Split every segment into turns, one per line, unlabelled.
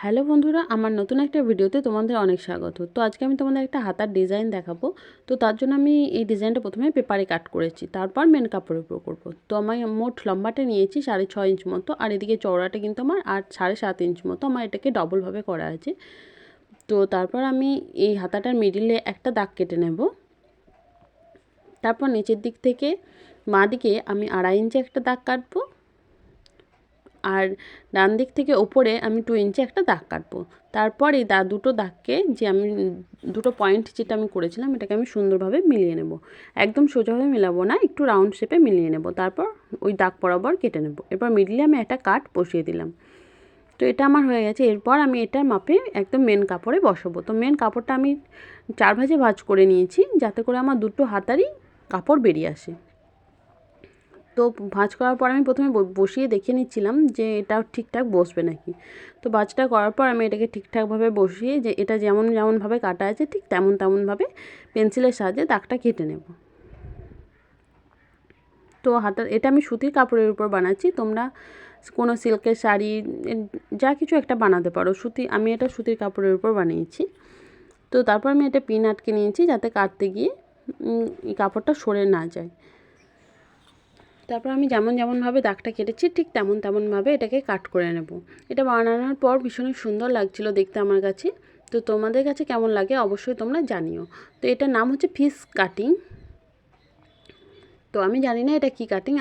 Hello বন্ধুরা, আমার নতুন একটা ভিডিওতে তোমাদের অনেক স্বাগত। তো আজকে আমি তোমাদের একটা হাতার ডিজাইন দেখাবো। তো তার জন্য আমি এই ডিজাইনটা প্রথমে পেপারে কাট করেছি, তারপর মেন কাপড়ের উপর করবো। তো আমি মোট লম্বাটা নিয়েছি 6.5 ইঞ্চ মতো, আর এদিকে চওড়াটা কিন্তু আমার 7.5 ইঞ্চ মতো। আমার এটাকে ডবলভাবে করা আছে। তো তারপর আমি এই হাতাটার মিডিলে একটা দাগ কেটে নেব। তারপর নিচের দিক থেকে বাঁ দিকে আমি 2.5 ইঞ্চি একটা দাগ কাটবো, আর ডান দিক থেকে ওপরে আমি 2 ইঞ্চি একটা দাগ কাটবো। তারপর এই দুটো দাগকে যে আমি দুটো পয়েন্ট যেটা আমি করেছিলাম এটাকে আমি সুন্দরভাবে মিলিয়ে নেব। একদম সোজাভাবে মেলাবো না, একটু রাউন্ড শেপে মিলিয়ে নেব। তারপর ওই দাগ বরাবর কেটে নেব। এরপর মিডলে আমি একটা কাট বসিয়ে দিলাম। তো এটা আমার হয়ে গেছে। এরপর আমি এটার মাপে একদম মেন কাপড়ে বসাবো। তো মেন কাপড়টা আমি 4 ভাঁজে ভাঁজ করে নিয়েছি, যাতে করে আমার দুটো হাতারই কাপড় বেরিয়ে আসে। তো ভাঁজ করার পর আমি প্রথমে বসিয়ে দেখে নিচ্ছিলাম যে এটা ঠিকঠাক বসবে নাকি। তো ভাঁজটা করার পর আমি এটাকে ঠিকঠাকভাবে বসিয়ে যে এটা যেমনভাবে কাটা আছে ঠিক তেমনভাবে পেন্সিলের সাহায্যে দাগটা কেটে নেব। তো এটা আমি সুতির কাপড়ের উপর বানাচ্ছি, তোমরা কোনো সিল্কের শাড়ি যা কিছু একটা বানাতে পারো। আমি এটা সুতির কাপড়ের উপর বানিয়েছি। তো তারপর আমি এটা পিন আটকে নিয়েছি, যাতে কাটতে গিয়ে এই কাপড়টা সরে না যায়। তারপর আমি যেমনভাবে দাগটা কেটেছি ঠিক তেমনভাবে এটাকে কাট করে নেব। এটা বানানোর পর ভীষণই সুন্দর লাগছিল দেখতে আমার কাছে। তো তোমাদের কাছে কেমন লাগে অবশ্যই তোমরা জানিও। তো এটার নাম হচ্ছে ফিস কাটিং। তো আমি জানি না এটা কি কাটিং,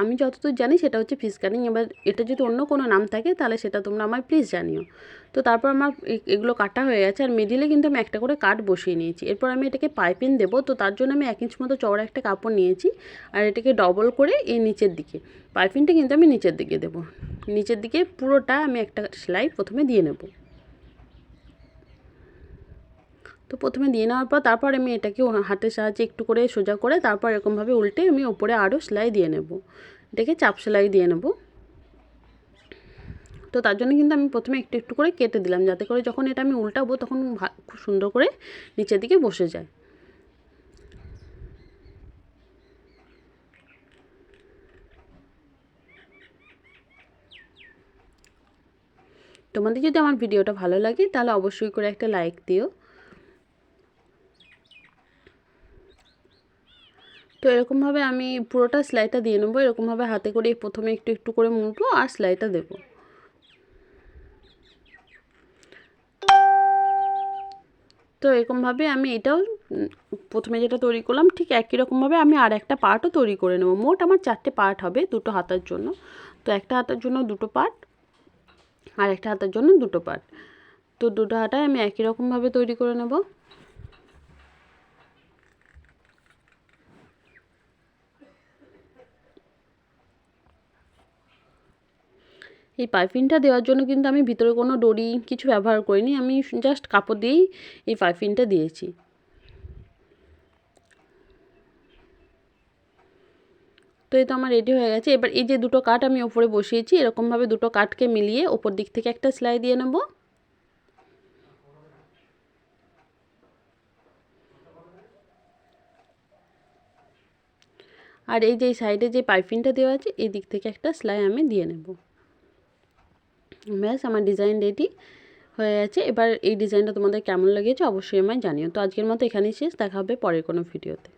আমি যতদূর জানি সেটা হচ্ছে ফিস কাটিং। এবার এটা যদি অন্য কোনো নাম থাকে তাহলে সেটা তোমরা আমায় প্লিজ জানিও। তো তারপর আমার এগুলো কাটা হয়ে গেছে, আর মিডিলে কিন্তু আমি একটা করে কাট বসিয়ে নিয়েছি। এরপর আমি এটাকে পাইপিং দেবো। তো তার জন্য আমি 1 ইঞ্চ মতো চওড়া একটা কাপড় নিয়েছি, আর এটাকে ডবল করে এই নিচের দিকে পাইপিংটা কিন্তু আমি নিচের দিকে দেবো। নিচের দিকে পুরোটা আমি একটা সেলাই প্রথমে দিয়ে নেব। তো প্রথমে দিয়ে নেওয়ার পর তারপর আমি এটাকে হাতের সাহায্যে একটু করে সোজা করে তারপর এরকমভাবে উল্টে আমি ওপরে আরও সেলাই দিয়ে নেব। এটাকে চাপ সেলাই দিয়ে নেব। তো তার জন্য কিন্তু আমি প্রথমে একটু করে কেটে দিলাম, যাতে করে যখন এটা আমি উল্টাবো তখন খুব সুন্দর করে নিচের দিকে বসে যায়। তোমাদের যদি আমার ভিডিওটা ভালো লাগে তাহলে অবশ্যই করে একটা লাইক দিও। তো এরকমভাবে আমি পুরোটা সেলাইটা দিয়ে নেবো। এরকমভাবে হাতে করে প্রথমে একটু করে মুড়বো আর সেলাইটা দেবো। তো এরকমভাবে আমি এটাও প্রথমে যেটা তৈরি করলাম ঠিক একই রকমভাবে আমি আর একটা পার্টও তৈরি করে নেব। মোট আমার 4টে পার্ট হবে দুটো হাতার জন্য। তো একটা হাতার জন্য দুটো পার্ট, আর একটা হাতার জন্য দুটো পার্ট। তো দুটো হাতায় আমি একই রকমভাবে তৈরি করে নেব। এই পাইপিংটা দেওয়ার জন্য কিন্তু আমি ভিতরে কোনো দড়ি কিছু ব্যবহার করিনি, আমি জাস্ট কাপড় দিয়েই এই পাইপিংটা দিয়েছি। তো এই তো আমার রেডি হয়ে গেছে। এবার এই যে দুটো কাট আমি ওপরে বসিয়েছি, এরকমভাবে দুটো কাটকে মিলিয়ে ওপর দিক থেকে একটা সেলাই দিয়ে নেব। আর এই যে সাইডে যে পাইপিংটা দেওয়া আছে এই দিক থেকে একটা সেলাই আমি দিয়ে নেব। ব্যাস আমার ডিজাইন রেডি হয়ে গেছে। এবার এই ডিজাইনটা তোমাদের কেমন লেগেছে অবশ্যই আমায় জানিও। তো আজকের মতো এখানেই শেষ, দেখা হবে পরের কোনো ভিডিওতে।